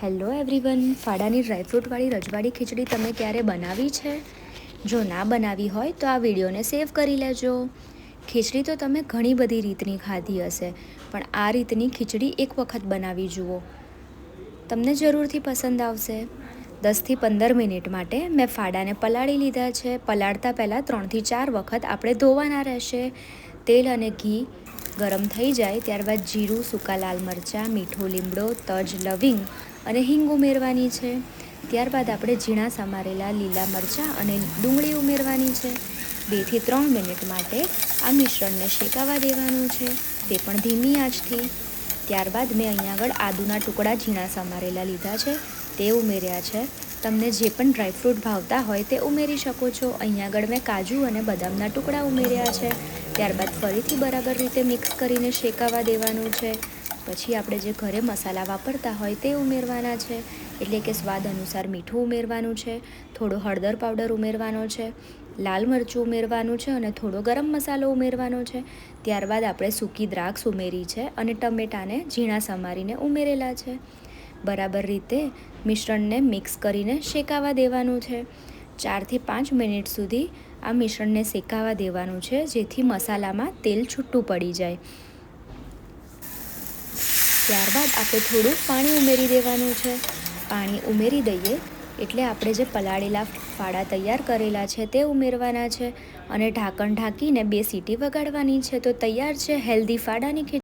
Hello everyone, ફાડાની ડ્રાયફ્રૂટવાળી રજવાડી ખીચડી તમે ક્યારે બનાવી છે? જો ના બનાવી હોય તો આ વિડીયોને સેવ કરી લેજો. ખીચડી તો તમે ઘણી બધી રીતની ખાધી હશે, પણ આ રીતની ખીચડી એક વખત બનાવી જુઓ, તમને જરૂરથી પસંદ આવશે. 10થી 15 મિનિટ માટે મેં ફાડાને પલાળી લીધા છે. પલાળતા પહેલાં 3થી 4 વખત આપણે ધોવાના રહેશે. તેલ અને ઘી ગરમ થઈ જાય ત્યારબાદ જીરું, સૂકા લાલ મરચાં, મીઠું, લીમડો, તજ, લવિંગ અને હિંગ ઉમેરવાની છે. ત્યારબાદ આપણે ઝીણા સમારેલા લીલા મરચાં અને ડુંગળી ઉમેરવાની છે. 2થી 3 મિનિટ માટે આ મિશ્રણને શેકાવા દેવાનું છે, તે પણ ધીમી આંચથી. ત્યારબાદ મેં અહીંયા આગળ આદુના ટુકડા ઝીણા સમારેલા લીધા છે, તે ઉમેર્યા છે. તમને જે પણ ડ્રાયફ્રૂટ ભાવતા હોય તે ઉમેરી શકો છો. અહીંયા આગળ મેં કાજુ અને બદામના ટુકડા ઉમેર્યા છે. ત્યારબાદ ફરીથી બરાબર રીતે મિક્સ કરીને શેકાવા દેવાનું છે. પછી આપણે જે ઘરે મસાલા વાપરતા હોય તે ઉમેરવાના છે, એટલે કે સ્વાદ અનુસાર મીઠું ઉમેરવાનું છે, થોડો હળદર પાવડર ઉમેરવાનો છે, લાલ મરચું ઉમેરવાનું છે અને થોડો ગરમ મસાલો ઉમેરવાનો છે. ત્યારબાદ આપણે સૂકી દ્રાક્ષ ઉમેરી છે અને ટમેટાને ઝીણા સમારીને ઉમેરેલા છે. બરાબર રીતે મિશ્રણને મિક્સ કરીને શેકાવા દેવાનું છે. 4થી 5 મિનિટ સુધી આ મિશ્રણને શેકાવા દેવાનું છે, જેથી મસાલામાં તેલ છૂટું પડી જાય. ત્યારબાદ આપણે થોડું પાણી ઉમેરી દેવાનું છે. પાણી ઉમેરી દઈએ એટલે આપણે જે પલાળેલા ફાડા તૈયાર કરેલા છે તે ઉમેરવાના છે અને ઢાંકણ ઢાંકીને 2 સીટી વગાડવાની છે. તો તૈયાર છે હેલ્ધી ફાડાની ખીચડી.